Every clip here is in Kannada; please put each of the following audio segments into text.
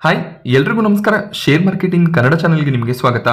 ಹಾಯ್ ಎಲ್ರಿಗೂ ನಮಸ್ಕಾರ. ಶೇರ್ ಮಾರ್ಕೆಟಿಂಗ್ ಕನ್ನಡ ಚಾನೆಲ್ಗೆ ನಿಮಗೆ ಸ್ವಾಗತ.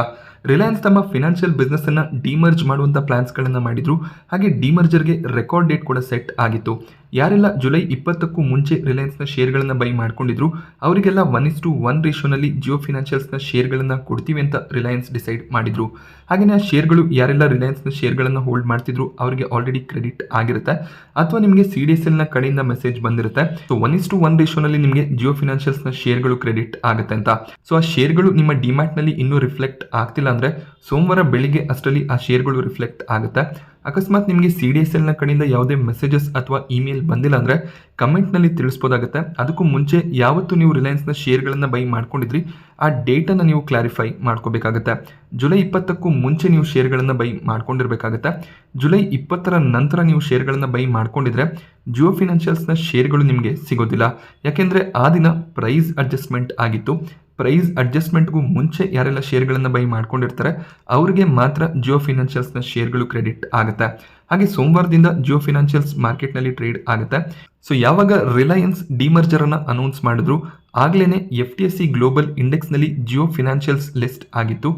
ರಿಲಯನ್ಸ್ ತಮ್ಮ ಫಿನಾನ್ಷಿಯಲ್ ಬಿಸ್ನೆಸ್ ಅನ್ನ ಡಿಮರ್ಜ್ ಮಾಡುವಂತ ಪ್ಲಾನ್ಸ್ ಗಳನ್ನ ಮಾಡಿದ್ರು. ಹಾಗೆ ಡಿಮರ್ಜರ್ಗೆ ರೆಕಾರ್ಡ್ ಡೇಟ್ ಕೂಡ ಸೆಟ್ ಆಗಿತ್ತು. ಯಾರೆಲ್ಲ ಜುಲೈ 20ಕ್ಕೂ ಮುಂಚೆ ರಿಲಯನ್ಸ್ ನ ಶೇರ್ ಗಳನ್ನ ಬೈ ಮಾಡ್ಕೊಂಡಿದ್ರು ಅವರಿಗೆಲ್ಲ 1:1 ರೇಷಿಯೋನಲ್ಲಿ ಜಿಯೋ ಫಿನಾನ್ಷಿಯಲ್ಸ್ ನ ಶೇರ್ ಗಳನ್ನ ಕೊಡ್ತೀವಿ ಅಂತ ರಿಲಯನ್ಸ್ ಡಿಸೈಡ್ ಮಾಡಿದ್ರು. ಹಾಗೆಯೇ ಆ ಶೇರ್ಗಳು ಯಾರೆಲ್ಲ ರಿಲಯನ್ಸ್ ನ ಶೇರ್ ಗಳನ್ನ ಹೋಲ್ಡ್ ಮಾಡ್ತಿದ್ರು ಅವರಿಗೆ ಆಲ್ರೆಡಿ ಕ್ರೆಡಿಟ್ ಆಗಿರುತ್ತೆ ಅಥವಾ ನಿಮಗೆ CDSL ನ ಕಡೆಯಿಂದ ಮೆಸೇಜ್ ಬಂದಿರುತ್ತೆ. ಸೊ 1:1 ರೇಷಿಯೋನಲ್ಲಿ ನಿಮಗೆ ಜಿಯೋ ಫಿನಾನ್ಷಿಯಲ್ಸ್ ನ ಶೇರ್ಗಳು ಕ್ರೆಡಿಟ್ ಆಗುತ್ತೆ ಅಂತ. ಸೊ ಆ ಶೇರ್ಗಳು ನಿಮ್ಮ ಡಿಮ್ಯಾಟ್ ನಲ್ಲಿ ಇನ್ನೂ ರಿಫ್ಲೆಕ್ಟ್ ಆಗ್ತಿಲ್ಲ ಅಂದ್ರೆ ಸೋಮವಾರ ಬೆಳಿಗ್ಗೆ ಅಷ್ಟರಲ್ಲಿ ಆ ಶೇರ್ಗಳು ರಿಫ್ಲೆಕ್ಟ್ ಆಗುತ್ತೆ. ಅಕಸ್ಮಾತ್ ನಿಮಗೆ CDSL ನ ಕಡೆಯಿಂದ ಯಾವುದೇ ಮೆಸೇಜಸ್ ಅಥವಾ ಇಮೇಲ್ ಬಂದಿಲ್ಲ ಅಂದ್ರೆ ಕಮೆಂಟ್ ನಲ್ಲಿ ತಿಳಿಸಬಹುದಾಗುತ್ತೆ. ಅದಕ್ಕೂ ಮುಂಚೆ ಯಾವತ್ತು ನೀವು ರಿಲಯನ್ಸ್ ನ ಶೇರ್ ಗಳನ್ನ ಬೈ ಮಾಡ್ಕೊಂಡಿದ್ರಿ ಆ ಡೇಟ್ ಅನ್ನ ನೀವು ಕ್ಲಾರಿಫೈ ಮಾಡ್ಕೋಬೇಕಾಗುತ್ತೆ. ಜುಲೈ 20ಕ್ಕೂ ಮುಂಚೆ ನೀವು ಶೇರ್ ಗಳನ್ನ ಬೈ ಮಾಡ್ಕೊಂಡಿರ್ಬೇಕಾಗುತ್ತೆ. ಜುಲೈ 20ರ ನಂತರ ನೀವು ಶೇರ್ ಗಳನ್ನ ಬೈ ಮಾಡ್ಕೊಂಡಿದ್ರೆ ಜಿಯೋ ಫಿನಾನ್ಷಿಯಲ್ಸ್ ನ ಶೇರ್ಗಳು ನಿಮಗೆ ಸಿಗೋದಿಲ್ಲ. ಯಾಕೆಂದ್ರೆ ಆ ದಿನ ಪ್ರೈಸ್ ಅಡ್ಜಸ್ಟ್ಮೆಂಟ್ ಆಗಿತ್ತು. ಪ್ರೈಸ್ ಅಡ್ಜಸ್ಟ್ಮೆಂಟ್ಗೂ ಮುಂಚೆ ಯಾರೆಲ್ಲ ಶೇರ್ಗಳನ್ನು ಬೈ ಮಾಡ್ಕೊಂಡಿರ್ತಾರೆ ಅವರಿಗೆ ಮಾತ್ರ ಜಿಯೋ ಫಿನಾನ್ಷಿಯಲ್ಸ್ನ ಶೇರ್ಗಳು ಕ್ರೆಡಿಟ್ ಆಗುತ್ತೆ. ಹಾಗೆ ಸೋಮವಾರದಿಂದ ಜಿಯೋ ಫಿನಾನ್ಷಿಯಲ್ಸ್ ಮಾರ್ಕೆಟ್ನಲ್ಲಿ ಟ್ರೇಡ್ ಆಗುತ್ತೆ. ಸೊ ಯಾವಾಗ ರಿಲಯನ್ಸ್ ಡಿಮರ್ಜರ್ ಅನ್ನ ಅನೌನ್ಸ್ ಮಾಡಿದ್ರು ಆಗ್ಲೇನೆ FTSE ಗ್ಲೋಬಲ್ ಇಂಡೆಕ್ಸ್ ನಲ್ಲಿ ಜಿಯೋ ಫಿನಾನ್ಷಿಯಲ್ಸ್ ಲಿಸ್ಟ್ ಆಗಿತ್ತು.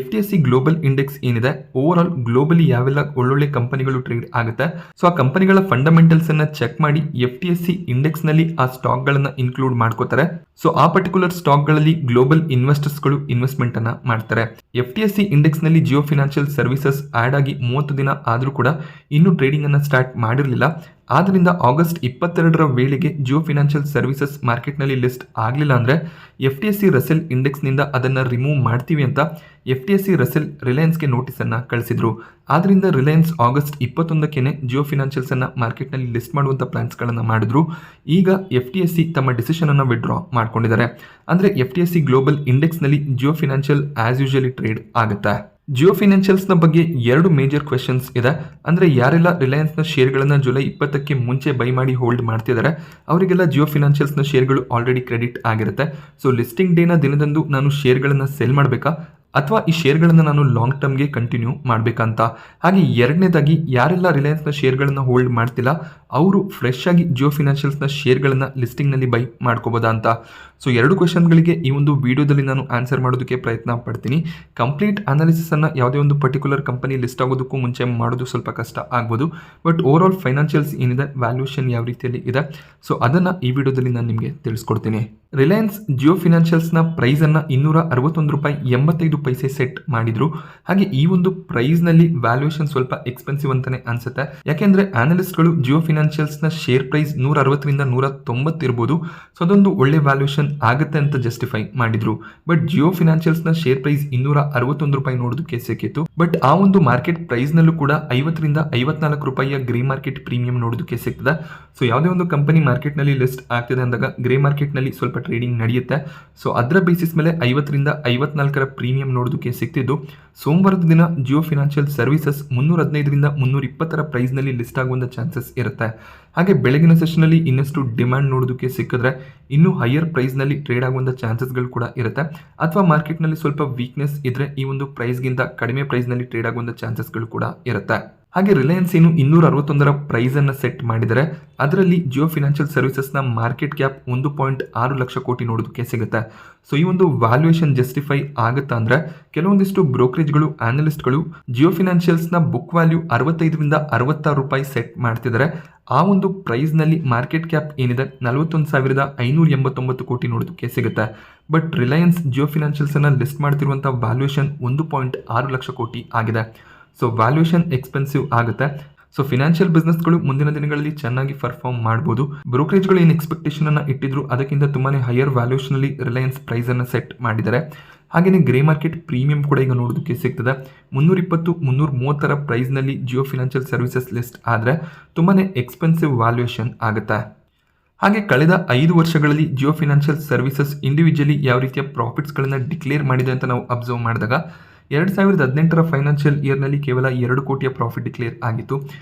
FTSE ಗ್ಲೋಬಲ್ ಇಂಡೆಕ್ಸ್ ಏನಿದೆ ಓವರ್ ಆಲ್ ಗ್ಲೋಬಲಿ ಯಾವೆಲ್ಲ ಒಳ್ಳೊಳ್ಳೆ ಕಂಪನಿಗಳು ಟ್ರೇಡ್ ಆಗುತ್ತೆ ಸೊ ಆ ಕಂಪನಿಗಳ ಫಂಡಮೆಂಟಲ್ಸ್ ಅನ್ನ ಚೆಕ್ ಮಾಡಿ FTSE ಇಂಡೆಕ್ಸ್ ನಲ್ಲಿ ಆ ಸ್ಟಾಕ್ ಗಳನ್ನ ಇನ್ಕ್ಲೂಡ್ ಮಾಡ್ಕೋತಾರೆ. ಸೊ ಆ ಪರ್ಟಿಕ್ಯುಲರ್ ಸ್ಟಾಕ್ ಗಳಲ್ಲಿ ಗ್ಲೋಬಲ್ ಇನ್ವೆಸ್ಟರ್ಸ್ ಗಳು ಇನ್ವೆಸ್ಟ್ಮೆಂಟ್ ಅನ್ನ ಮಾಡ್ತಾರೆ. FTSE ಇಂಡೆಕ್ಸ್ ನಲ್ಲಿ ಜಿಯೋ ಫಿನಾನ್ಷಿಯಲ್ ಸರ್ವಿಸಸ್ ಆಡ್ ಆಗಿ 30 ದಿನ ಆದ್ರೂ ಕೂಡ ಇನ್ನೂ ಟ್ರೇಡಿಂಗ್ ಅನ್ನ ಸ್ಟಾರ್ಟ್ ಮಾಡಿರಲಿಲ್ಲ. ಆದ್ದರಿಂದ ಆಗಸ್ಟ್ 22ರ ವೇಳೆಗೆ ಜಿಯೋ ಫಿನಾನ್ಷಿಯಲ್ ಸರ್ವಿಸಸ್ ಮಾರ್ಕೆಟ್ನಲ್ಲಿ ಲಿಸ್ಟ್ ಆಗಲಿಲ್ಲ ಅಂದರೆ FTSE ರಸೆಲ್ ಇಂಡೆಕ್ಸ್ನಿಂದ ಅದನ್ನು ರಿಮೂವ್ ಮಾಡ್ತೀವಿ ಅಂತ FTSE ರಸೆಲ್ ರಿಲಯನ್ಸ್ಗೆ ನೋಟಿಸನ್ನು ಕಳಿಸಿದ್ರು. ಆದ್ದರಿಂದ ರಿಲಯನ್ಸ್ ಆಗಸ್ಟ್ 21ಕ್ಕೆ ಜಿಯೋ ಫಿನಾನ್ಷಿಯಲ್ಸನ್ನು ಮಾರ್ಕೆಟ್ನಲ್ಲಿ ಲಿಸ್ಟ್ ಮಾಡುವಂಥ ಪ್ಲಾನ್ಸ್ಗಳನ್ನು ಮಾಡಿದ್ರು. ಈಗ FTSE ತಮ್ಮ ಡಿಸಿಷನನ್ನು ವಿಡ್ರಾ ಮಾಡ್ಕೊಂಡಿದ್ದಾರೆ. ಅಂದರೆ FTSE ಗ್ಲೋಬಲ್ ಇಂಡೆಕ್ಸ್ನಲ್ಲಿ Jio financial as usually trade ಆಗುತ್ತೆ. ಜಿಯೋ ಫಿನಾನ್ಷಿಯಲ್ಸ್ನ ಬಗ್ಗೆ 2 ಮೇಜರ್ ಕ್ವೆಶನ್ಸ್ ಇದೆ. ಅಂದರೆ ಯಾರೆಲ್ಲ ರಿಲಯನ್ಸ್ನ ಶೇರ್ಗಳನ್ನು ಜುಲೈ 20ಕ್ಕೆ ಮುಂಚೆ ಬೈ ಮಾಡಿ ಹೋಲ್ಡ್ ಮಾಡ್ತಿದ್ದಾರೆ ಅವರಿಗೆಲ್ಲ ಜಿಯೋ ಫಿನಾನ್ಷಿಯಲ್ಸ್ನ ಶೇರ್ಗಳು ಆಲ್ರೆಡಿ ಕ್ರೆಡಿಟ್ ಆಗಿರುತ್ತೆ. ಸೊ ಲಿಸ್ಟಿಂಗ್ ಡೇನ ದಿನದಂದು ನಾನು ಶೇರ್ಗಳನ್ನು ಸೆಲ್ ಮಾಡಬೇಕಾ ಅಥವಾ ಈ ಶೇರ್ಗಳನ್ನು ನಾನು ಲಾಂಗ್ ಟರ್ಮ್ಗೆ ಕಂಟಿನ್ಯೂ ಮಾಡಬೇಕಂತ. ಹಾಗೆ ಎರಡನೇದಾಗಿ ಯಾರೆಲ್ಲ ರಿಲಯನ್ಸ್ನ ಶೇರ್ಗಳನ್ನು ಹೋಲ್ಡ್ ಮಾಡ್ತಿಲ್ಲ ಅವರು ಫ್ರೆಶ್ ಆಗಿ ಜಿಯೋ ಫಿನಾನ್ಷಿಯಲ್ಸ್ನ ಶೇರ್ಗಳನ್ನು ಲಿಸ್ಟಿಂಗ್ನಲ್ಲಿ ಬೈ ಮಾಡ್ಕೋಬೋದಾ ಅಂತ. ಸೊ 2 ಕ್ವೆಶನ್ಗಳಿಗೆ ಈ ಒಂದು ವಿಡಿಯೋದಲ್ಲಿ ನಾನು ಆನ್ಸರ್ ಮಾಡೋದಕ್ಕೆ ಪ್ರಯತ್ನ ಪಡ್ತೀನಿ. ಕಂಪ್ಲೀಟ್ ಅನಾಲಿಸಿಸನ್ನು ಯಾವುದೇ ಒಂದು ಪರ್ಟಿಕ್ಯುಲರ್ ಕಂಪನಿ ಲಿಸ್ಟ್ ಆಗೋದಕ್ಕೂ ಮುಂಚೆ ಮಾಡೋದು ಸ್ವಲ್ಪ ಕಷ್ಟ ಆಗ್ಬೋದು. ಬಟ್ ಓವರ್ ಆಲ್ ಫೈನಾನ್ಷಿಯಲ್ಸ್ ಏನಿದೆ ವ್ಯಾಲ್ಯೂಷನ್ ಯಾವ ರೀತಿಯಲ್ಲಿ ಇದೆ ಸೊ ಅದನ್ನು ಈ ವಿಡಿಯೋದಲ್ಲಿ ನಾನು ನಿಮಗೆ ತಿಳಿಸ್ಕೊಡ್ತೀನಿ. ರಿಲಯನ್ಸ್ ಜಿಯೋ ಫಿನಾನ್ಷಿಯಲ್ಸ್ನ ಪ್ರೈಸನ್ನು $201.85 ಸೆಟ್ ಮಾಡಿದ್ರು. ಹಾಗೆ ಈ ಒಂದು ಪ್ರೈಸ್ನಲ್ಲಿ ವ್ಯಾಲ್ಯೂಷನ್ ಸ್ವಲ್ಪ ಎಕ್ಸ್ಪೆನ್ಸಿವ್ ಅಂತಾನೆ ಅನ್ಸುತ್ತೆ. ಯಾಕೆಂದ್ರೆ ಆನಲಿಸ್ಟ್ಗಳು ಜಿಯೋ ಫಿನಾನ್ಷಿಯಲ್ಸ್ನ ಶೇರ್ ಪ್ರೈಸ್ 160ರಿಂದ 190 ಇರ್ಬೋದು. ಸೊ ಅದೊಂದು ಒಳ್ಳೆ ವ್ಯಾಲ್ಯೂಷನ್ ಆಗುತ್ತೆ ಅಂತ ಜಸ್ಟಿಫೈ ಮಾಡಿದ್ರು. ಬಟ್ ಜಿಯೋ ಫಿನಾನ್ಷಿಯಲ್ಸ್ನ ಶೇರ್ ಪ್ರೈಸ್ $261 ನೋಡೋದಕ್ಕೆ ಸಿಕ್ಕಿತ್ತು. ಬಟ್ ಆ ಒಂದು ಮಾರ್ಕೆಟ್ ಪ್ರೈಸ್ನಲ್ಲೂ ಕೂಡ $50ರಿಂದ $54 ಗ್ರೇ ಮಾರ್ಕೆಟ್ ಪ್ರೀಮಿಯಂ ನೋಡೋದಕ್ಕೆ ಸಿಗ್ತದೆ. ಸೊ ಯಾವುದೇ ಒಂದು ಕಂಪನಿ ಮಾರ್ಕೆಟ್ನಲ್ಲಿ ಲಿಸ್ಟ್ ಆಗ್ತಿದೆ ಅಂದಾಗ ಗ್ರೇ ಮಾರ್ಕೆಟ್ನಲ್ಲಿ ಸ್ವಲ್ಪ ಟ್ರೇಡಿಂಗ್ ನಡೆಯುತ್ತೆ. ಸೊ ಅದರ ಬೇಸಿಸ್ ಮೇಲೆ $50ರಿಂದ $54 ಪ್ರೀಮಿಯಂ ನೋಡೋದಕ್ಕೆ ಸಿಗ್ತಿದ್ದು ಸೋಮವಾರದ ದಿನ ಜಿಯೋ ಫಿನಾನ್ಷಿಯಲ್ ಸರ್ವಿಸಸ್ $315ರಿಂದ $320 ಪ್ರೈಸ್ನಲ್ಲಿ ಲಿಸ್ಟ್ ಆಗುವಂಥ ಚಾನ್ಸಸ್ ಇರುತ್ತೆ. ಹಾಗೆ ಬೆಳಗಿನ ಸೆಷನಲ್ಲಿ ಇನ್ನಷ್ಟು ಡಿಮ್ಯಾಂಡ್ ನೋಡೋದಕ್ಕೆ ಸಿಕ್ಕಿದ್ರೆ ಇನ್ನೂ ಹೈಯರ್ ಪ್ರೈಸ್ನಲ್ಲಿ ಟ್ರೇಡ್ ಆಗುವಂಥ ಚಾನ್ಸಸ್ಗಳು ಕೂಡ ಇರುತ್ತೆ. ಅಥವಾ ಮಾರ್ಕೆಟ್ನಲ್ಲಿ ಸ್ವಲ್ಪ ವೀಕ್ನೆಸ್ ಇದ್ರೆ ಈ ಒಂದು ಪ್ರೈಸ್ಗಿಂತ ಕಡಿಮೆ ಪ್ರೈಸ್ನಲ್ಲಿ ಟ್ರೇಡ್ ಆಗುವಂಥ ಚಾನ್ಸಸ್ಗಳು ಕೂಡ ಇರುತ್ತೆ. ಹಾಗೆ ರಿಲಯನ್ಸ್ ಏನು 261 ಪ್ರೈಸ್ ಅನ್ನು ಸೆಟ್ ಮಾಡಿದರೆ ಅದರಲ್ಲಿ ಜಿಯೋ ಫಿನಾನ್ಷಿಯಲ್ ಸರ್ವಿಸಸ್ನ ಮಾರ್ಕೆಟ್ ಕ್ಯಾಪ್ 1.6 ಲಕ್ಷ ಕೋಟಿ ನೋಡೋದಕ್ಕೆ ಸಿಗುತ್ತೆ. ಸೊ ಈ ಒಂದು ವ್ಯಾಲ್ಯೂಯೇಷನ್ ಜಸ್ಟಿಫೈ ಆಗುತ್ತಾ ಅಂದ್ರೆ ಕೆಲವೊಂದಿಷ್ಟು ಬ್ರೋಕರೇಜ್ಗಳು ಆನಲಿಸ್ಟ್ಗಳು ಜಿಯೋ ಫಿನಾನ್ಷಿಯಲ್ಸ್ನ ಬುಕ್ ವ್ಯಾಲ್ಯೂ $65ರಿಂದ $66 ಸೆಟ್ ಮಾಡ್ತಿದ್ದಾರೆ. ಆ ಒಂದು ಪ್ರೈಸ್ನಲ್ಲಿ ಮಾರ್ಕೆಟ್ ಕ್ಯಾಪ್ ಏನಿದೆ 41,589 ಕೋಟಿ ನೋಡೋದಕ್ಕೆ ಸಿಗುತ್ತೆ. ಬಟ್ ರಿಲಯನ್ಸ್ ಜಿಯೋ ಫಿನಾನ್ಷಿಯಲ್ಸ್ ಅನ್ನ ಲಿಸ್ಟ್ ಮಾಡ್ತಿರುವಂಥ ವ್ಯಾಲ್ಯೂಯೇಷನ್ 1.6 ಲಕ್ಷ ಕೋಟಿ ಆಗಿದೆ. ಸೊ ವ್ಯಾಲ್ಯೂಯೇಷನ್ ಎಕ್ಸ್ಪೆನ್ಸಿವ್ ಆಗುತ್ತೆ. ಸೊ ಫಿನಾನ್ಷಿಯಲ್ ಬಿಸ್ನೆಸ್ಗಳು ಮುಂದಿನ ದಿನಗಳಲ್ಲಿ ಚೆನ್ನಾಗಿ ಪರ್ಫಾರ್ಮ್ ಮಾಡ್ಬೋದು. ಬ್ರೋಕರೇಜ್ಗಳು ಏನು ಎಕ್ಸ್ಪೆಕ್ಟೇಷನ್ ಅನ್ನ ಇಟ್ಟಿದ್ರು ಅದಕ್ಕಿಂತ ತುಂಬಾನೇ ಹೈಯರ್ ವ್ಯಾಲ್ಯೂಷನಲ್ಲಿ ರಿಲಯನ್ಸ್ ಪ್ರೈಸ್ ಅನ್ನು ಸೆಟ್ ಮಾಡಿದ್ದಾರೆ. ಹಾಗೆಯೇ ಗ್ರೇ ಮಾರ್ಕೆಟ್ ಪ್ರೀಮಿಯಂ ಕೂಡ ಈಗ ನೋಡೋದಕ್ಕೆ ಸಿಗ್ತದೆ. 320-330 ಪ್ರೈಸ್ನಲ್ಲಿ ಜಿಯೋ ಫಿನಾನ್ಷಿಯಲ್ ಸರ್ವಿಸಸ್ ಲಿಸ್ಟ್ ಆದರೆ ತುಂಬಾನೇ ಎಕ್ಸ್ಪೆನ್ಸಿವ್ ವ್ಯಾಲ್ಯೂಯೇಷನ್ ಆಗುತ್ತೆ. ಹಾಗೆ ಕಳೆದ 5 ವರ್ಷಗಳಲ್ಲಿ ಜಿಯೋ ಫಿನಾನ್ಷಿಯಲ್ ಸರ್ವಿಸಸ್ ಇಂಡಿವಿಜುವಲಿ ಯಾವ ರೀತಿಯ ಪ್ರಾಫಿಟ್ಸ್ಗಳನ್ನು ಡಿಕ್ಲೇರ್ ಮಾಡಿದೆ ಅಂತ ನಾವು ಅಬ್ಸರ್ವ್ ಮಾಡಿದಾಗ 2018ರ ಫೈನಾನ್ಷಿಯಲ್ ಇಯರ್ನಲ್ಲಿ ಕೇವಲ 2 ಕೋಟಿಯ ಪ್ರಾಫಿಟ್ ಡಿಕ್ಲೇರ್ ಆಗಿತ್ತು.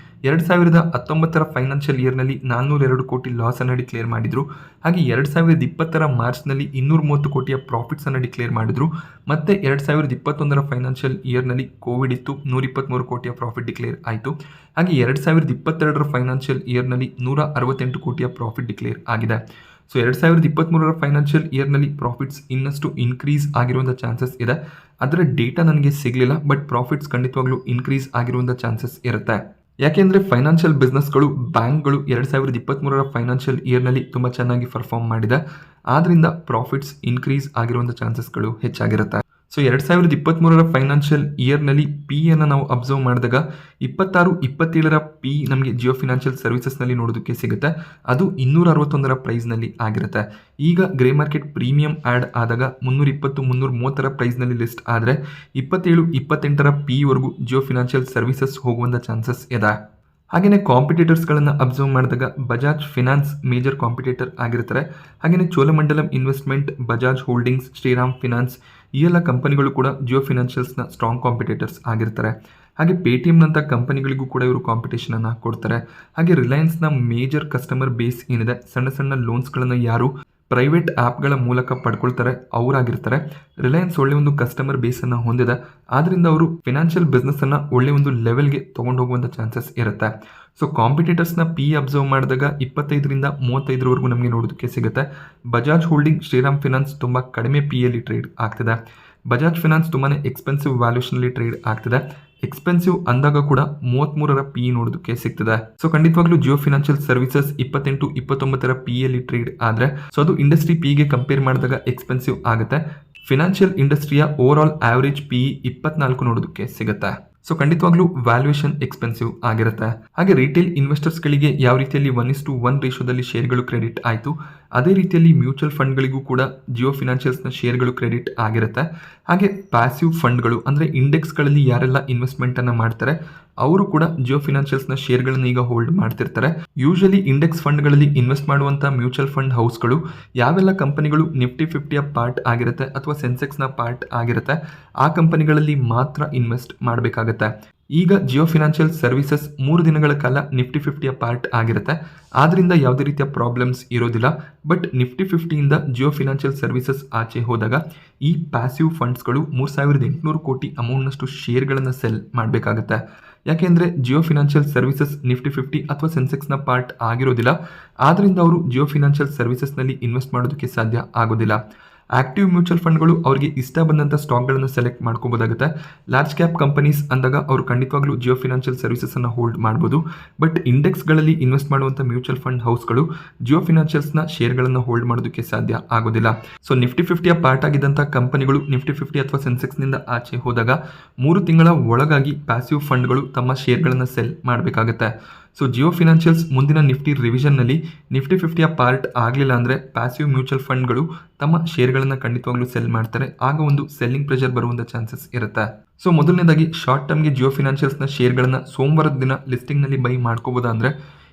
2019ರ ಫೈನಾನ್ಷಿಯಲ್ ಇಯರ್ನಲ್ಲಿ 402 ಕೋಟಿ ಲಾಸ್ ಅನ್ನು ಡಿಕ್ಲೇರ್ ಮಾಡಿದ್ರು. ಹಾಗೆ 2020ರ ಮಾರ್ಚ್ನಲ್ಲಿ 230 ಕೋಟಿಯ ಪ್ರಾಫಿಟ್ಸ್ ಅನ್ನು ಡಿಕ್ಲೇರ್ ಮಾಡಿದ್ರು. ಮತ್ತೆ 2021ರ ಫೈನಾನ್ಷಿಯಲ್ ಇಯರ್ನಲ್ಲಿ ಕೋವಿಡ್ ಇತ್ತು, 123 ಕೋಟಿಯ ಪ್ರಾಫಿಟ್ ಡಿಕ್ಲೇರ್ ಆಯಿತು. ಹಾಗೆ 2022ರ ಫೈನಾನ್ಷಿಯಲ್ ಇಯರ್ನಲ್ಲಿ 168 ಕೋಟಿಯ ಪ್ರಾಫಿಟ್ ಡಿಕ್ಲೇರ್ ಆಗಿದೆ. ಸೊ 2023 ಫೈನಾನ್ಷಿಯಲ್ ಇಯರ್ನಲ್ಲಿ ಪ್ರಾಫಿಟ್ಸ್ ಇನ್ನಷ್ಟು ಇನ್ಕ್ರೀಸ್ ಆಗಿರುವಂಥ ಚಾನ್ಸಸ್ ಇದೆ. ಅದರ ಡೇಟಾ ನನಗೆ ಸಿಗಲಿಲ್ಲ, ಬಟ್ ಪ್ರಾಫಿಟ್ಸ್ ಖಂಡಿತವಾಗ್ಲೂ ಇನ್ಕ್ರೀಸ್ ಆಗಿರುವಂಥ ಚಾನ್ಸಸ್ ಇರುತ್ತೆ. ಯಾಕೆಂದರೆ ಫೈನಾನ್ಷಿಯಲ್ ಬಿಸ್ನೆಸ್ಗಳು, ಬ್ಯಾಂಕ್ಗಳು 2023 ಫೈನಾನ್ಷಿಯಲ್ ಇಯರ್ನಲ್ಲಿ ತುಂಬ ಚೆನ್ನಾಗಿ ಪರ್ಫಾರ್ಮ್ ಮಾಡಿದೆ. ಆದ್ದರಿಂದ ಪ್ರಾಫಿಟ್ಸ್ ಇನ್ಕ್ರೀಸ್ ಆಗಿರುವಂಥ ಚಾನ್ಸಸ್ಗಳು ಹೆಚ್ಚಾಗಿರುತ್ತೆ. ಸೊ 2023 ಫೈನಾನ್ಷಿಯಲ್ ಇಯರ್ನಲ್ಲಿ ಪಿ ಅನ್ನು ನಾವು ಅಬ್ಸರ್ವ್ ಮಾಡಿದಾಗ 26-27 ಪಿ ನಮಗೆ ಜಿಯೋ ಫಿನಾನ್ಷಿಯಲ್ ಸರ್ವಿಸಸ್ನಲ್ಲಿ ನೋಡೋದಕ್ಕೆ ಸಿಗುತ್ತೆ. ಅದು 261 ಪ್ರೈಸ್ನಲ್ಲಿ ಆಗಿರುತ್ತೆ. ಈಗ ಗ್ರೇ ಮಾರ್ಕೆಟ್ ಪ್ರೀಮಿಯಂ ಆ್ಯಡ್ ಆದಾಗ 320-330 ಪ್ರೈಸ್ನಲ್ಲಿ ಲಿಸ್ಟ್ ಆದರೆ 27-28 ಪಿವರೆಗೂ ಜಿಯೋ ಫಿನಾನ್ಷಿಯಲ್ ಸರ್ವಿಸಸ್ ಹೋಗುವಂಥ ಚಾನ್ಸಸ್ ಇದೆ. ಹಾಗೆಯೇ ಕಾಂಪಿಟೇಟರ್ಸ್ಗಳನ್ನು ಅಬ್ಸರ್ವ್ ಮಾಡಿದಾಗ ಬಜಾಜ್ ಫಿನಾನ್ಸ್ ಮೇಜರ್ ಕಾಂಪಿಟೇಟರ್ ಆಗಿರ್ತಾರೆ. ಹಾಗೆಯೇ Cholamandalam investment, Bajaj holdings, Shriram finance ಈ ಎಲ್ಲ ಕಂಪನಿಗಳು ಕೂಡ ಜಿಯೋ ಫಿನಾನ್ಷಿಯಲ್ಸ್ನ ಸ್ಟ್ರಾಂಗ್ ಕಾಂಪಿಟೇಟರ್ಸ್ ಆಗಿರ್ತಾರೆ. ಹಾಗೆ ಪೇಟಿಎಮ್ನಂಥ ಕಂಪನಿಗಳಿಗೂ ಕೂಡ ಇವರು ಕಾಂಪಿಟೇಷನನ್ನು ಕೊಡ್ತಾರೆ. ಹಾಗೆ ರಿಲಯನ್ಸ್ನ ಮೇಜರ್ ಕಸ್ಟಮರ್ ಬೇಸ್ ಏನಿದೆ, ಸಣ್ಣ ಸಣ್ಣ ಲೋನ್ಸ್ಗಳನ್ನು ಯಾರು ಪ್ರೈವೇಟ್ ಆ್ಯಪ್ಗಳ ಮೂಲಕ ಪಡ್ಕೊಳ್ತಾರೆ ಅವರಾಗಿರ್ತಾರೆ. ರಿಲಯನ್ಸ್ ಒಳ್ಳೆ ಒಂದು ಕಸ್ಟಮರ್ ಬೇಸನ್ನು ಹೊಂದಿದೆ. ಆದ್ದರಿಂದ ಅವರು ಫಿನಾನ್ಷಿಯಲ್ ಬಿಸ್ನೆಸ್ಸನ್ನು ಒಳ್ಳೆ ಒಂದು ಲೆವೆಲ್ಗೆ ತೊಗೊಂಡು ಹೋಗುವಂಥ ಚಾನ್ಸಸ್ ಇರುತ್ತೆ. ಸೊ ಕಾಂಪಿಟೇಟರ್ಸ್ನ ಪಿ ಅಬ್ಸರ್ವ್ ಮಾಡಿದಾಗ 25-35ವರೆಗೂ ನಮಗೆ ನೋಡೋದಕ್ಕೆ ಸಿಗುತ್ತೆ. ಬಜಾಜ್ ಹೋಲ್ಡಿಂಗ್, ಶ್ರೀರಾಮ್ ಫಿನಾನ್ಸ್ ತುಂಬ ಕಡಿಮೆ ಪಿಯಲ್ಲಿ ಟ್ರೇಡ್ ಆಗ್ತಿದೆ. ಬಜಾಜ್ ಫಿನಾನ್ಸ್ ತುಂಬಾ ಎಕ್ಸ್ಪೆನ್ಸಿವ್ ವ್ಯಾಲ್ಯೂಷನಲ್ಲಿ ಟ್ರೇಡ್ ಆಗ್ತಿದೆ. ಎಕ್ಸ್ಪೆನ್ಸಿವ್ ಅಂದಾಗ ಕೂಡ 33 ಪಿ ನೋಡೋದಕ್ಕೆ ಸಿಗ್ತದೆ. ಸೊ ಖಂಡಿತವಾಗ್ಲೂ ಜಿಯೋ ಫಿನಾನ್ಷಿಯಲ್ ಸರ್ವಿಸಸ್ 28-29 ಪಿಯಲ್ಲಿ ಟ್ರೇಡ್ ಆದರೆ ಸೊ ಅದು ಇಂಡಸ್ಟ್ರಿ ಪಿಗೆ ಕಂಪೇರ್ ಮಾಡಿದಾಗ ಎಕ್ಸ್ಪೆನ್ಸಿವ್ ಆಗುತ್ತೆ. ಫಿನಾನ್ಷಿಯಲ್ ಇಂಡಸ್ಟ್ರಿಯ ಓವರ್ ಆಲ್ ಆವರೇಜ್ ಪಿ 24 ನೋಡೋದಕ್ಕೆ ಸಿಗುತ್ತೆ. ಸೊ ಖಂಡಿತವಾಗ್ಲೂ ವ್ಯಾಲ್ಯೂಯೇಷನ್ ಎಕ್ಸ್ಪೆನ್ಸಿವ್ ಆಗಿರುತ್ತೆ. ಹಾಗೆ ರಿಟೇಲ್ ಇನ್ವೆಸ್ಟರ್ಸ್ಗಳಿಗೆ ಯಾವ ರೀತಿಯಲ್ಲಿ 1:1 ರೇಷೋದಲ್ಲಿ ಶೇರ್ಗಳು ಕ್ರೆಡಿಟ್ ಆಯಿತು, ಅದೇ ರೀತಿಯಲ್ಲಿ ಮ್ಯೂಚುವಲ್ ಫಂಡ್ಗಳಿಗೂ ಕೂಡ ಜಿಯೋ ಫಿನಾನ್ಷಿಯಲ್ಸ್ನ ಶೇರ್ಗಳು ಕ್ರೆಡಿಟ್ ಆಗಿರುತ್ತೆ. ಹಾಗೆ ಪ್ಯಾಸಿವ್ ಫಂಡ್ಗಳು ಅಂದರೆ ಇಂಡೆಕ್ಸ್ಗಳಲ್ಲಿ ಯಾರೆಲ್ಲ ಇನ್ವೆಸ್ಟ್ಮೆಂಟನ್ನು ಮಾಡ್ತಾರೆ ಅವರು ಕೂಡ ಜಿಯೋ ಫಿನಾನ್ಷಿಯಲ್ಸ್ನ ಶೇರ್ಗಳನ್ನು ಈಗ ಹೋಲ್ಡ್ ಮಾಡ್ತಿರ್ತಾರೆ. ಯೂಶಲಿ ಇಂಡೆಕ್ಸ್ ಫಂಡ್ಗಳಲ್ಲಿ ಇನ್ವೆಸ್ಟ್ ಮಾಡುವಂಥ ಮ್ಯೂಚುವಲ್ ಫಂಡ್ ಹೌಸ್ಗಳು ಯಾವೆಲ್ಲ ಕಂಪನಿಗಳು ನಿಫ್ಟಿ 50ಯ ಪಾರ್ಟ್ ಆಗಿರುತ್ತೆ ಅಥವಾ ಸೆನ್ಸೆಕ್ಸ್ನ ಪಾರ್ಟ್ ಆಗಿರುತ್ತೆ ಆ ಕಂಪನಿಗಳಲ್ಲಿ ಮಾತ್ರ ಇನ್ವೆಸ್ಟ್ ಮಾಡಬೇಕಾಗುತ್ತೆ. ಈಗ ಜಿಯೋ ಫಿನಾನ್ಷಿಯಲ್ ಸರ್ವಿಸಸ್ 3 ದಿನಗಳ ಕಾಲ ನಿಫ್ಟಿ 50ಯ ಪಾರ್ಟ್ ಆಗಿರುತ್ತೆ. ಆದ್ದರಿಂದ ಯಾವುದೇ ರೀತಿಯ ಪ್ರಾಬ್ಲಮ್ಸ್ ಇರೋದಿಲ್ಲ. ಬಟ್ ನಿಫ್ಟಿ 50ಯಿಂದ ಜಿಯೋ ಫಿನಾನ್ಷಿಯಲ್ ಸರ್ವಿಸಸ್ ಆಚೆ ಹೋದಾಗ ಈ ಪ್ಯಾಸಿವ್ ಫಂಡ್ಸ್ಗಳು 3800 ಕೋಟಿ ಅಮೌಂಟ್ನಷ್ಟು ಶೇರ್ಗಳನ್ನು ಸೆಲ್ ಮಾಡಬೇಕಾಗುತ್ತೆ. ಯಾಕೆಂದರೆ ಜಿಯೋ ಫಿನಾನ್ಷಿಯಲ್ ಸರ್ವಿಸಸ್ ನಿಫ್ಟಿ 50 ಅಥವಾ ಸೆನ್ಸೆಕ್ಸ್ನ ಪಾರ್ಟ್ ಆಗಿರೋದಿಲ್ಲ. ಆದ್ದರಿಂದ ಅವರು ಜಿಯೋ ಫಿನಾನ್ಷಿಯಲ್ ಸರ್ವಿಸಸ್ನಲ್ಲಿ ಇನ್ವೆಸ್ಟ್ ಮಾಡೋದಕ್ಕೆ ಸಾಧ್ಯ ಆಗೋದಿಲ್ಲ. ಆಕ್ಟಿವ್ ಮ್ಯೂಚುವಲ್ ಫಂಡ್ಗಳು ಅವರಿಗೆ ಇಷ್ಟ ಬಂದಂಥ ಸ್ಟಾಕ್ಗಳನ್ನು ಸೆಲೆಕ್ಟ್ ಮಾಡ್ಕೋಬೋದಾಗುತ್ತೆ. ಲಾರ್ಜ್ ಕ್ಯಾಪ್ ಕಂಪನೀಸ್ ಅಂದಾಗ ಅವರು ಖಂಡಿತವಾಗ್ಲೂ ಜಿಯೋ ಫಿನಾನ್ಷಿಯಲ್ ಸರ್ವಿಸಸ್ಸನ್ನು ಹೋಲ್ಡ್ ಮಾಡ್ಬೋದು. ಬಟ್ ಇಂಡೆಕ್ಸ್ಗಳಲ್ಲಿ ಇನ್ವೆಸ್ಟ್ ಮಾಡುವಂಥ ಮ್ಯೂಚುವಲ್ ಫಂಡ್ ಹೌಸ್ಗಳು ಜಿಯೋ ಫಿನಾನ್ಷಿಯಲ್ಸ್ನ ಶೇರ್ಗಳನ್ನು ಹೋಲ್ಡ್ ಮಾಡೋದಕ್ಕೆ ಸಾಧ್ಯ ಆಗೋದಿಲ್ಲ. ಸೊ ನಿಫ್ಟಿ 50ಯ ಪಾರ್ಟ್ ಆಗಿದ್ದಂಥ ಕಂಪನಿಗಳು ನಿಫ್ಟಿ 50 ಅಥವಾ ಸೆನ್ಸೆಕ್ಸ್ನಿಂದ ಆಚೆ ಹೋದಾಗ 3 ತಿಂಗಳ ಒಳಗಾಗಿ ಪ್ಯಾಸಿವ್ ಫಂಡ್ಗಳು ತಮ್ಮ ಶೇರ್ಗಳನ್ನು ಸೆಲ್ ಮಾಡಬೇಕಾಗುತ್ತೆ. ಸೊ ಜಿಯೋ ಫಿನಾನ್ಷಿಯಲ್ಸ್ ಮುಂದಿನ ನಿಫ್ಟಿ ರಿವಿಷನ್ನಲ್ಲಿ ನಿಫ್ಟಿ 50ಯ ಪಾರ್ಟ್ ಆಗಲಿಲ್ಲ ಅಂದರೆ ಪ್ಯಾಸಿವ್ ಮ್ಯೂಚುವಲ್ ಫಂಡ್ಗಳು ತಮ್ಮ ಶೇರ್ಗಳನ್ನು ಖಂಡಿತವಾಗ್ಲೂ ಸೆಲ್ ಮಾಡ್ತಾರೆ. ಆಗ ಒಂದು ಸೆಲ್ಲಿಂಗ್ ಪ್ರೆಷರ್ ಬರುವಂಥ ಚಾನ್ಸಸ್ ಇರುತ್ತೆ. ಸೊ ಮೊದಲನೇದಾಗಿ ಶಾರ್ಟ್ ಟರ್ಮ್ಗೆ ಜಿಯೋ ಫಿನಾನ್ಷಿಯಲ್ಸ್ನ ಶೇರ್ಗಳನ್ನು ಸೋಮವಾರದ ದಿನ ಲಿಸ್ಟಿಂಗ್ನಲ್ಲಿ ಬೈ ಮಾಡ್ಕೋಬೋದಾ ಅಂದರೆ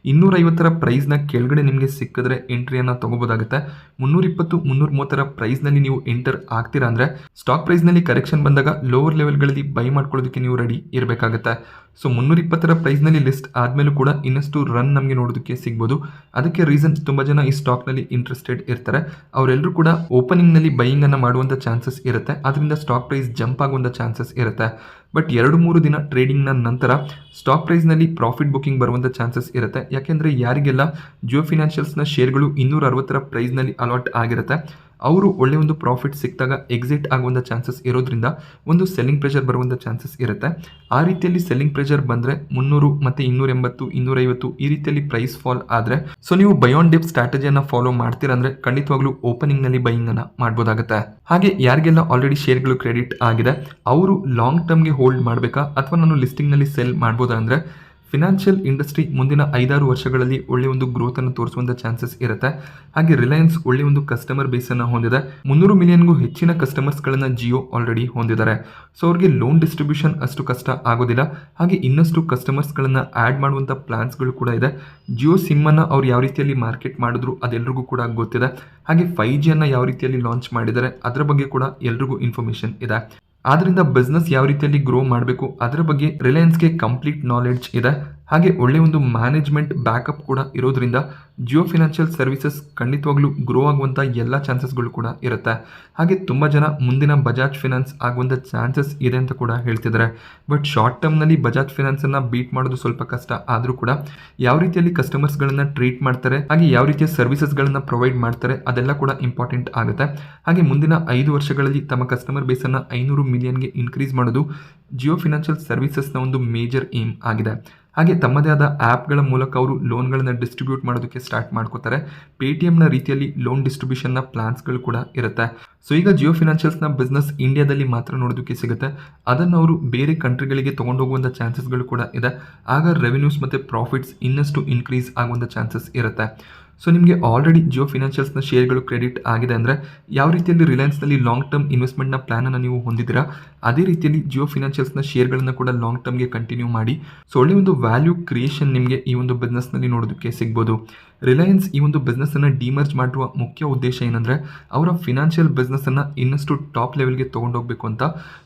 250 ಪ್ರೈಸ್ನ ಕೆಳಗಡೆ ನಿಮಗೆ ಸಿಕ್ಕಿದ್ರೆ ಎಂಟ್ರಿಯನ್ನು ತಗೋಬೋದಾಗುತ್ತೆ. 320-330 ಪ್ರೈಸ್ನಲ್ಲಿ ನೀವು ಎಂಟರ್ ಆಗ್ತೀರಾ ಅಂದರೆ ಸ್ಟಾಕ್ ಪ್ರೈಸ್ನಲ್ಲಿ ಕರೆಕ್ಷನ್ ಬಂದಾಗ ಲೋವರ್ ಲೆವೆಲ್ಗಳಲ್ಲಿ ಬೈ ಮಾಡ್ಕೊಳ್ಳೋದಕ್ಕೆ ನೀವು ರೆಡಿ ಇರಬೇಕಾಗುತ್ತೆ. ಸೊ 320 ಪ್ರೈಸ್ನಲ್ಲಿ ಲಿಸ್ಟ್ ಆದಮೇಲೂ ಕೂಡ ಇನ್ನಷ್ಟು ರನ್ ನಮಗೆ ನೋಡೋದಕ್ಕೆ ಸಿಗ್ಬೋದು. ಅದಕ್ಕೆ ರೀಸನ್ಸ್ ತುಂಬ ಜನ ಈ ಸ್ಟಾಕ್ನಲ್ಲಿ ಇಂಟ್ರೆಸ್ಟೆಡ್ ಇರ್ತಾರೆ. ಅವರೆಲ್ಲರೂ ಕೂಡ ಓಪನಿಂಗ್ನಲ್ಲಿ ಬೈಯಿಂಗನ್ನು ಮಾಡುವಂಥ ಚಾನ್ಸಸ್ ಇರುತ್ತೆ. ಅದರಿಂದ ಸ್ಟಾಕ್ ಪ್ರೈಸ್ ಜಂಪ್ ಆಗುವಂಥ ಚಾನ್ಸಸ್ ಇರುತ್ತೆ. ಬಟ್ 2-3 ದಿನ ಟ್ರೇಡಿಂಗ್ನ ನಂತರ ಸ್ಟಾಕ್ ಪ್ರೈಸ್ನಲ್ಲಿ ಪ್ರಾಫಿಟ್ ಬುಕಿಂಗ್ ಬರುವಂಥ ಚಾನ್ಸಸ್ ಇರುತ್ತೆ. ಯಾಕೆಂದರೆ ಯಾರಿಗೆಲ್ಲ ಜಿಯೋ ಫಿನಾನ್ಷಿಯಲ್ಸ್ನ ಶೇರ್ಗಳು 260 ಪ್ರೈಸ್ನಲ್ಲಿ ಅಲಾಟ್ ಆಗಿರುತ್ತೆ ಅವರು ಒಳ್ಳೆ ಒಂದು ಪ್ರಾಫಿಟ್ ಸಿಕ್ಕಿದಾಗ ಎಕ್ಸಿಟ್ ಆಗುವಂಥ ಚಾನ್ಸಸ್ ಇರೋದ್ರಿಂದ ಒಂದು ಸೆಲ್ಲಿಂಗ್ ಪ್ರೆಷರ್ ಬರುವಂಥ ಚಾನ್ಸಸ್ ಇರುತ್ತೆ. ಆ ರೀತಿಯಲ್ಲಿ ಸೆಲ್ಲಿಂಗ್ ಪ್ರೆಷರ್ ಬಂದರೆ 300 ಮತ್ತು 280, 250 ಈ ರೀತಿಯಲ್ಲಿ ಪ್ರೈಸ್ ಫಾಲ್ ಆದರೆ ಸೊ ನೀವು ಬೈ ಆನ್ ಡಿಪ್ ಸ್ಟ್ರಾಟಜಿಯನ್ನು ಫಾಲೋ ಮಾಡ್ತೀರಾ ಅಂದರೆ ಖಂಡಿತವಾಗ್ಲೂ ಓಪನಿಂಗ್ನಲ್ಲಿ ಬೈಯಿಂಗನ್ನು ಮಾಡ್ಬೋದಾಗುತ್ತೆ. ಹಾಗೆ ಯಾರಿಗೆಲ್ಲ ಆಲ್ರೆಡಿ ಶೇರ್ಗಳು ಕ್ರೆಡಿಟ್ ಆಗಿದೆ ಅವರು ಲಾಂಗ್ ಟರ್ಮ್ಗೆ ಹೋಲ್ಡ್ ಮಾಡಬೇಕಾ ಅಥವಾ ನಾನು ಲಿಸ್ಟಿಂಗ್ನಲ್ಲಿ ಸೆಲ್ ಮಾಡ್ಬೋದಾ ಅಂದರೆ ಫಿನಾನ್ಷಿಯಲ್ ಇಂಡಸ್ಟ್ರಿ ಮುಂದಿನ 5-6 ವರ್ಷಗಳಲ್ಲಿ ಒಳ್ಳೆಯ ಒಂದು ಗ್ರೋತನ್ನು ತೋರಿಸುವಂಥ ಚಾನ್ಸಸ್ ಇರುತ್ತೆ. ಹಾಗೆ ರಿಲಯನ್ಸ್ ಒಳ್ಳೆಯ ಒಂದು ಕಸ್ಟಮರ್ ಬೇಸನ್ನು ಹೊಂದಿದೆ. 300 ಮಿಲಿಯನ್ಗೂ ಹೆಚ್ಚಿನ ಕಸ್ಟಮರ್ಸ್ಗಳನ್ನು ಜಿಯೋ ಆಲ್ರೆಡಿ ಹೊಂದಿದ್ದಾರೆ. ಸೊ ಅವ್ರಿಗೆ ಲೋನ್ ಡಿಸ್ಟ್ರಿಬ್ಯೂಷನ್ ಅಷ್ಟು ಕಷ್ಟ ಆಗೋದಿಲ್ಲ. ಹಾಗೆ ಇನ್ನಷ್ಟು ಕಸ್ಟಮರ್ಸ್ಗಳನ್ನು ಆ್ಯಡ್ ಮಾಡುವಂಥ ಪ್ಲಾನ್ಸ್ಗಳು ಕೂಡ ಇದೆ. ಜಿಯೋ ಸಿಮ್ಮನ್ನು ಅವ್ರು ಯಾವ ರೀತಿಯಲ್ಲಿ ಮಾರ್ಕೆಟ್ ಮಾಡಿದ್ರು ಅದೆಲ್ಲರಿಗೂ ಕೂಡ ಗೊತ್ತಿದೆ. ಹಾಗೆ 5Gಯನ್ನು ಯಾವ ರೀತಿಯಲ್ಲಿ ಲಾಂಚ್ ಮಾಡಿದ್ದಾರೆ ಅದರ ಬಗ್ಗೆ ಕೂಡ ಎಲ್ರಿಗೂ ಇನ್ಫಾರ್ಮೇಷನ್ ಇದೆ. ಆದ್ದರಿಂದ ಬಿಸ್ನೆಸ್ ಯಾವ ರೀತಿಯಲ್ಲಿ ಗ್ರೋ ಮಾಡಬೇಕು ಅದರ ಬಗ್ಗೆ ರಿಲಯನ್ಸ್ಗೆ ಕಂಪ್ಲೀಟ್ ನಾಲೆಡ್ಜ್ ಇದೆ. ಹಾಗೆ ಒಳ್ಳೆಯ ಒಂದು ಮ್ಯಾನೇಜ್ಮೆಂಟ್ ಬ್ಯಾಕಪ್ ಕೂಡ ಇರೋದ್ರಿಂದ ಜಿಯೋ ಫಿನಾನ್ಷಿಯಲ್ ಸರ್ವಿಸಸ್ ಖಂಡಿತವಾಗ್ಲೂ ಗ್ರೋ ಆಗುವಂಥ ಎಲ್ಲ ಚಾನ್ಸಸ್ಗಳು ಕೂಡ ಇರುತ್ತೆ. ಹಾಗೆ ತುಂಬ ಜನ ಮುಂದಿನ ಬಜಾಜ್ ಫಿನಾನ್ಸ್ ಆಗುವಂಥ ಚಾನ್ಸಸ್ ಇದೆ ಅಂತ ಕೂಡ ಹೇಳ್ತಿದ್ದಾರೆ. ಬಟ್ ಶಾರ್ಟ್ ಟರ್ಮ್ನಲ್ಲಿ ಬಜಾಜ್ ಫಿನಾನ್ಸನ್ನು ಬೀಟ್ ಮಾಡೋದು ಸ್ವಲ್ಪ ಕಷ್ಟ ಆದರೂ ಕೂಡ ಯಾವ ರೀತಿಯಲ್ಲಿ ಕಸ್ಟಮರ್ಸ್ಗಳನ್ನು ಟ್ರೀಟ್ ಮಾಡ್ತಾರೆ ಹಾಗೆ ಯಾವ ರೀತಿಯ ಸರ್ವಿಸಸ್ಗಳನ್ನು ಪ್ರೊವೈಡ್ ಮಾಡ್ತಾರೆ ಅದೆಲ್ಲ ಕೂಡ ಇಂಪಾರ್ಟೆಂಟ್ ಆಗುತ್ತೆ. ಹಾಗೆ ಮುಂದಿನ 5 ವರ್ಷಗಳಲ್ಲಿ ತಮ್ಮ ಕಸ್ಟಮರ್ ಬೇಸನ್ನು 500 ಮಿಲಿಯನ್ಗೆ ಇನ್ಕ್ರೀಸ್ ಮಾಡೋದು ಜಿಯೋ ಫಿನಾನ್ಷಿಯಲ್ ಸರ್ವಿಸಸ್ನ ಒಂದು ಮೇಜರ್ ಏಮ್ ಆಗಿದೆ. ಹಾಗೆ ತಮ್ಮದೇ ಆದ ಆ್ಯಪ್ಗಳ ಮೂಲಕ ಅವರು ಲೋನ್ಗಳನ್ನು ಡಿಸ್ಟ್ರಿಬ್ಯೂಟ್ ಮಾಡೋದಕ್ಕೆ ಸ್ಟಾರ್ಟ್ ಮಾಡ್ಕೋತಾರೆ. ಪೇಟಿಎಮ್ನ ರೀತಿಯಲ್ಲಿ ಲೋನ್ ಡಿಸ್ಟ್ರಿಬ್ಯೂಷನ್ನ ಪ್ಲಾನ್ಸ್ಗಳು ಕೂಡ ಇರುತ್ತೆ. ಸೊ ಈಗ ಜಿಯೋ ಫಿನಾನ್ಷಿಯಲ್ಸ್ನ ಬಿಸ್ನೆಸ್ ಇಂಡಿಯಾದಲ್ಲಿ ಮಾತ್ರ ನೋಡೋದಕ್ಕೆ ಸಿಗುತ್ತೆ. ಅದನ್ನು ಅವರು ಬೇರೆ ಕಂಟ್ರಿಗಳಿಗೆ ತೊಗೊಂಡೋಗುವಂಥ ಚಾನ್ಸಸ್ಗಳು ಕೂಡ ಇದೆ. ಆಗ ರೆವೆನ್ಯೂಸ್ ಮತ್ತು ಪ್ರಾಫಿಟ್ಸ್ ಇನ್ನಷ್ಟು ಇನ್ಕ್ರೀಸ್ ಆಗುವಂಥ ಚಾನ್ಸಸ್ ಇರುತ್ತೆ. ಸೊ ನಿಮಗೆ ಆಲ್ರೆಡಿ ಜಿಯೋ ಫಿನಾನ್ಷಿಯಲ್ಸ್ನ ಶೇರ್ಗಳು ಕ್ರೆಡಿಟ್ ಆಗಿದೆ ಅಂದರೆ ಯಾವ ರೀತಿಯಲ್ಲಿ ರಿಲಯನ್ಸ್ನಲ್ಲಿ ಲಾಂಗ್ ಟರ್ಮ್ ಇನ್ವೆಸ್ಟ್ಮೆಂಟ್ನ ಪ್ಲಾನನ್ನು ನೀವು ಹೊಂದಿದ್ದೀರಾ ಅದೇ ರೀತಿಯಲ್ಲಿ ಜಿಯೋ ಫಿನಾನ್ಷಿಯಲ್ಸ್ನ ಶೇರ್ಗಳನ್ನು ಕೂಡ ಲಾಂಗ್ ಟರ್ಮ್ಗೆ ಕಂಟಿನ್ಯೂ ಮಾಡಿ. ಸೊ ಒಳ್ಳೆ ಒಂದು ವ್ಯಾಲ್ಯೂ ಕ್ರಿಯೇಷನ್ ನಿಮಗೆ ಈ ಒಂದು ಬಿಸ್ನೆಸ್ನಲ್ಲಿ ನೋಡೋದಕ್ಕೆ ಸಿಗ್ಬೋದು. ರಿಲಯನ್ಸ್ ಈ ಒಂದು ಬಿಸ್ನೆಸ್ಸನ್ನು ಡಿಮರ್ಜ್ ಮಾಡುವ ಮುಖ್ಯ ಉದ್ದೇಶ ಏನಂದರೆ ಅವರ ಫಿನಾನ್ಷಿಯಲ್ ಬಿಸ್ನೆಸ್ಸನ್ನು ಇನ್ನಷ್ಟು ಟಾಪ್ ಲೆವೆಲ್ಗೆ ತೊಗೊಂಡೋಗ್ಬೇಕು ಅಂತ.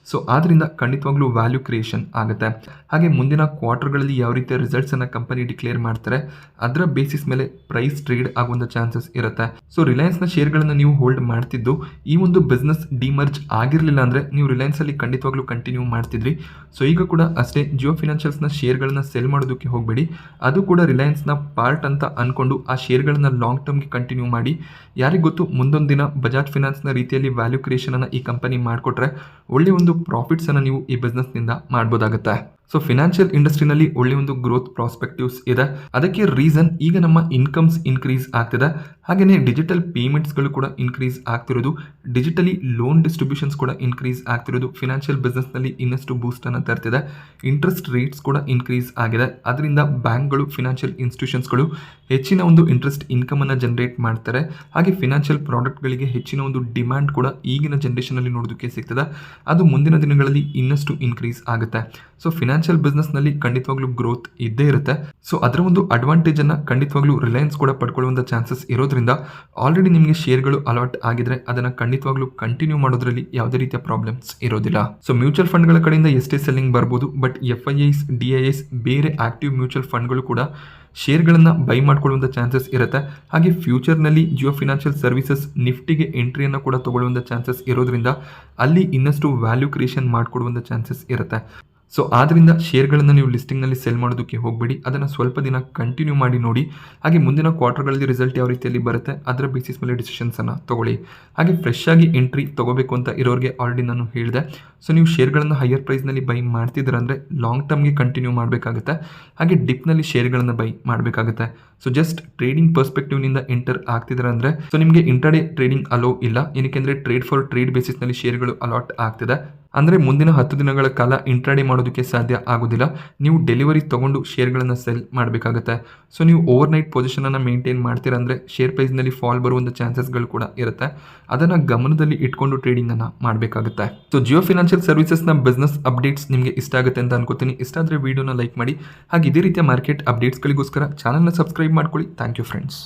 ಸೊ ಆದ್ದರಿಂದ ಖಂಡಿತವಾಗ್ಲೂ ವ್ಯಾಲ್ಯೂ ಕ್ರಿಯೇಷನ್ ಆಗುತ್ತೆ. ಹಾಗೆ ಮುಂದಿನ ಕ್ವಾರ್ಟರ್ಗಳಲ್ಲಿ ಯಾವ ರೀತಿಯ ರಿಸಲ್ಟ್ಸನ್ನು ಕಂಪನಿ ಡಿಕ್ಲೇರ್ ಮಾಡ್ತಾರೆ ಅದರ ಬೇಸಿಸ್ ಮೇಲೆ ಪ್ರೈಸ್ ಟ್ರೇಡ್ ಆಗುವಂಥ ಚಾನ್ಸಸ್ ಇರುತ್ತೆ. ಸೊ ರಿಲಯನ್ಸ್ನ ಶೇರ್ಗಳನ್ನು ನೀವು ಹೋಲ್ಡ್ ಮಾಡ್ತಿದ್ದು ಈ ಒಂದು ಬಿಸ್ನೆಸ್ ಡಿಮರ್ಜ್ ಆಗಿರಲಿಲ್ಲ ಅಂದರೆ ನೀವು ರಿಲಯನ್ಸಲ್ಲಿ ಖಂಡಿತವಾಗ್ಲೂ ಕಂಟಿನ್ಯೂ ಮಾಡ್ತಿದ್ರಿ. ಸೊ ಈಗ ಕೂಡ ಅಷ್ಟೇ ಜಿಯೋ ಫಿನಾನ್ಷಿಯಲ್ಸ್ನ ಶೇರ್ಗಳನ್ನು ಸೆಲ್ ಮಾಡೋದಕ್ಕೆ ಹೋಗಬೇಡಿ. ಅದು ಕೂಡ ರಿಲಯನ್ಸ್ನ ಪಾರ್ಟ್ ಅಂತ ಅಂದ್ಕೊಂಡು ಆ ಶೇರ್ಗಳನ್ನು ಲಾಂಗ್ ಟರ್ಮ್ಗೆ ಕಂಟಿನ್ಯೂ ಮಾಡಿ. ಯಾರಿಗೆ ಗೊತ್ತು ಮುಂದೊಂದು ದಿನ ಬಜಾಜ್ ಫಿನಾನ್ಸ್ನ ರೀತಿಯಲ್ಲಿ ವ್ಯಾಲ್ಯೂ ಕ್ರಿಯೇಷನನ್ನು ಈ ಕಂಪನಿ ಮಾಡಿಕೊಟ್ರೆ ಒಳ್ಳೆಯ ಒಂದು ಪ್ರಾಫಿಟ್ಸನ್ನು ನೀವು ಈ ಬಿಸ್ನೆಸ್ನಿಂದ ಮಾಡ್ಬೋದಾಗುತ್ತೆ. ಸೊ ಫಿನಾನ್ಷಿಯಲ್ ಇಂಡಸ್ಟ್ರಿನಲ್ಲಿ ಒಳ್ಳೆಯ ಒಂದು ಗ್ರೋತ್ ಪ್ರಾಸ್ಪೆಕ್ಟಿವ್ಸ್ ಇದೆ. ಅದಕ್ಕೆ ರೀಸನ್ ಈಗ ನಮ್ಮ ಇನ್ಕಮ್ಸ್ ಇನ್ಕ್ರೀಸ್ ಆಗ್ತಿದೆ. ಹಾಗೆಯೇ ಡಿಜಿಟಲ್ ಪೇಮೆಂಟ್ಸ್ಗಳು ಕೂಡ ಇನ್ಕ್ರೀಸ್ ಆಗ್ತಿರೋದು, ಡಿಜಿಟಲಿ ಲೋನ್ ಡಿಸ್ಟ್ರಿಬ್ಯೂಷನ್ಸ್ ಕೂಡ ಇನ್ಕ್ರೀಸ್ ಆಗ್ತಿರೋದು ಫಿನಾನ್ಷಿಯಲ್ ಬಿಸ್ನೆಸ್ನಲ್ಲಿ ಇನ್ನಷ್ಟು ಬೂಸ್ಟನ್ನು ತರ್ತಿದೆ. ಇಂಟ್ರೆಸ್ಟ್ ರೇಟ್ಸ್ ಕೂಡ ಇನ್ಕ್ರೀಸ್ ಆಗಿದೆ. ಅದರಿಂದ ಬ್ಯಾಂಕ್ಗಳು ಫಿನಾನ್ಷಿಯಲ್ ಇನ್ಸ್ಟಿಟ್ಯೂಷನ್ಸ್ಗಳು ಹೆಚ್ಚಿನ ಒಂದು ಇಂಟ್ರೆಸ್ಟ್ ಇನ್ಕಮನ್ನು ಜನರೇಟ್ ಮಾಡ್ತಾರೆ. ಹಾಗೆ ಫಿನಾನ್ಷಿಯಲ್ ಪ್ರಾಡಕ್ಟ್ಗಳಿಗೆ ಹೆಚ್ಚಿನ ಒಂದು ಡಿಮ್ಯಾಂಡ್ ಕೂಡ ಈಗಿನ ಜನ್ರೇಷನಲ್ಲಿ ನೋಡೋದಕ್ಕೆ ಸಿಗ್ತದೆ. ಅದು ಮುಂದಿನ ದಿನಗಳಲ್ಲಿ ಇನ್ನಷ್ಟು ಇನ್ಕ್ರೀಸ್ ಆಗುತ್ತೆ. ಸೊ ಫಿನಾನ್ಷಿಯಲ್ ಬಿಸ್ನೆಸ್ನಲ್ಲಿ ಖಂಡಿತವಾಗ್ಲೂ ಗ್ರೋತ್ ಇದ್ದೇ ಇರುತ್ತೆ. ಸೊ ಅದರ ಒಂದು ಅಡ್ವಾಂಟೇಜನ್ನು ಖಂಡಿತವಾಗ್ಲೂ ರಿಲಯನ್ಸ್ ಕೂಡ ಪಡ್ಕೊಳ್ಳುವಂಥ ಚಾನ್ಸಸ್ ಇರೋದ್ರಿಂದ ಆಲ್ರೆಡಿ ನಿಮಗೆ ಶೇರ್ಗಳು ಅಲಾಟ್ ಆಗಿದ್ರೆ ಅದನ್ನು ಖಂಡಿತವಾಗ್ಲೂ ಕಂಟಿನ್ಯೂ ಮಾಡೋದ್ರಲ್ಲಿ ಯಾವುದೇ ರೀತಿಯ ಪ್ರಾಬ್ಲಮ್ಸ್ ಇರೋದಿಲ್ಲ. ಸೊ ಮ್ಯೂಚುವಲ್ ಫಂಡ್ಗಳ ಕಡೆಯಿಂದ ಎಷ್ಟೇ ಸೆಲ್ಲಿಂಗ್ ಬರ್ಬೋದು, ಬಟ್ FIIs, DIIs ಬೇರೆ ಆಕ್ಟಿವ್ ಮ್ಯೂಚುವಲ್ ಫಂಡ್ಗಳು ಕೂಡ ಶೇರ್ಗಳನ್ನು ಬೈ ಮಾಡ್ಕೊಳ್ಳುವಂಥ ಚಾನ್ಸಸ್ ಇರುತ್ತೆ. ಹಾಗೆ ಫ್ಯೂಚರ್ನಲ್ಲಿ ಜಿಯೋ ಫಿನಾನ್ಷಿಯಲ್ ಸರ್ವಿಸಸ್ ನಿಫ್ಟಿಗೆ ಎಂಟ್ರಿಯನ್ನು ಕೂಡ ತಗೊಳ್ಳುವಂಥ ಚಾನ್ಸಸ್ ಇರೋದ್ರಿಂದ ಅಲ್ಲಿ ಇನ್ನಷ್ಟು ವ್ಯಾಲ್ಯೂ ಕ್ರಿಯೇಷನ್ ಮಾಡಿಕೊಡುವಂಥ ಚಾನ್ಸಸ್ ಇರುತ್ತೆ. ಸೊ ಆದ್ದರಿಂದ ಶೇರ್ಗಳನ್ನು ನೀವು ಲಿಸ್ಟಿಂಗ್ನಲ್ಲಿ ಸೆಲ್ ಮಾಡೋದಕ್ಕೆ ಹೋಗಬೇಡಿ. ಅದನ್ನು ಸ್ವಲ್ಪ ದಿನ ಕಂಟಿನ್ಯೂ ಮಾಡಿ ನೋಡಿ. ಹಾಗೆ ಮುಂದಿನ ಕ್ವಾರ್ಟರ್ಗಳಲ್ಲಿ ರಿಸಲ್ಟ್ ಯಾವ ರೀತಿಯಲ್ಲಿ ಬರುತ್ತೆ ಅದರ ಬೇಸಿಸ್ ಮೇಲೆ ಡಿಸಿಷನ್ಸನ್ನು ತೊಗೊಳ್ಳಿ. ಹಾಗೆ ಫ್ರೆಶ್ ಆಗಿ ಎಂಟ್ರಿ ತೊಗೋಬೇಕು ಅಂತ ಇರೋರಿಗೆ ಆಲ್ರೆಡಿ ನಾನು ಹೇಳಿದೆ. ಸೊ ನೀವು ಶೇರ್ಗಳನ್ನು ಹೈಯರ್ ಪ್ರೈಸ್ನಲ್ಲಿ ಬೈ ಮಾಡ್ತಿದ್ದೀರ ಅಂದರೆ ಲಾಂಗ್ ಟರ್ಮ್ಗೆ ಕಂಟಿನ್ಯೂ ಮಾಡಬೇಕಾಗುತ್ತೆ. ಹಾಗೆ ಡಿಪ್ನಲ್ಲಿ ಶೇರ್ಗಳನ್ನು ಬೈ ಮಾಡಬೇಕಾಗುತ್ತೆ. ಸೊ ಜಸ್ಟ್ ಟ್ರೇಡಿಂಗ್ ಪರ್ಸ್ಪೆಕ್ಟಿವ್ನಿಂದ ಎಂಟರ್ ಆಗ್ತಿದ್ದಾರೆ ಅಂದರೆ ಸೊ ನಿಮಗೆ ಇಂಟರ್ಡೇ ಟ್ರೇಡಿಂಗ್ ಅಲೋ ಇಲ್ಲ. ಏನಕ್ಕೆಂದರೆ ಟ್ರೇಡ್ ಫಾರ್ ಟ್ರೇಡ್ ಬೇಸಿಸ್ನಲ್ಲಿ ಶೇರ್ಗಳು ಅಲಾಟ್ ಆಗ್ತಿದೆ. ಅಂದರೆ ಮುಂದಿನ 10 ದಿನಗಳ ಕಾಲ ಇಂಟ್ರಾಡೇ ಮಾಡೋದಕ್ಕೆ ಸಾಧ್ಯ ಆಗೋದಿಲ್ಲ. ನೀವು ಡೆಲಿವರಿ ತೊಗೊಂಡು ಶೇರ್ಗಳನ್ನು ಸೆಲ್ ಮಾಡಬೇಕಾಗುತ್ತೆ. ಸೊ ನೀವು ಓವರ್ನೈಟ್ ಪೊಸಿಷನನ್ನು ಮೇಂಟೈನ್ ಮಾಡ್ತೀರಾ ಅಂದರೆ ಶೇರ್ ಪ್ರೈಸ್ನಲ್ಲಿ ಫಾಲ್ ಬರುವಂಥ ಚಾನ್ಸಸ್ಗಳು ಕೂಡ ಇರುತ್ತೆ. ಅದನ್ನು ಗಮನದಲ್ಲಿ ಇಟ್ಕೊಂಡು ಟ್ರೇಡಿಂಗನ್ನು ಮಾಡಬೇಕಾಗುತ್ತೆ. ಸೊ ಜಿಯೋ ಫಿನಾನ್ಷಿಯಲ್ ಸರ್ವಿಸಸ್ನ ಬಿಸ್ನೆಸ್ ಅಪ್ಡೇಟ್ಸ್ ನಿಮಗೆ ಇಷ್ಟ ಆಗುತ್ತೆ ಅಂತ ಅನ್ಕೋತೀನಿ. ಇಷ್ಟ ಆದರೆ ವಿಡಿಯೋನ ಲೈಕ್ ಮಾಡಿ. ಹಾಗೆ ಇದೇ ರೀತಿಯ ಮಾರ್ಕೆಟ್ ಅಪ್ಡೇಟ್ಸ್ಗಳಿಗೋಸ್ಕರ ಚಾನಲ್ನ ಸಬ್ಸ್ಕ್ರೈಬ್ ಮಾಡ್ಕೊಳ್ಳಿ. Thank you friends.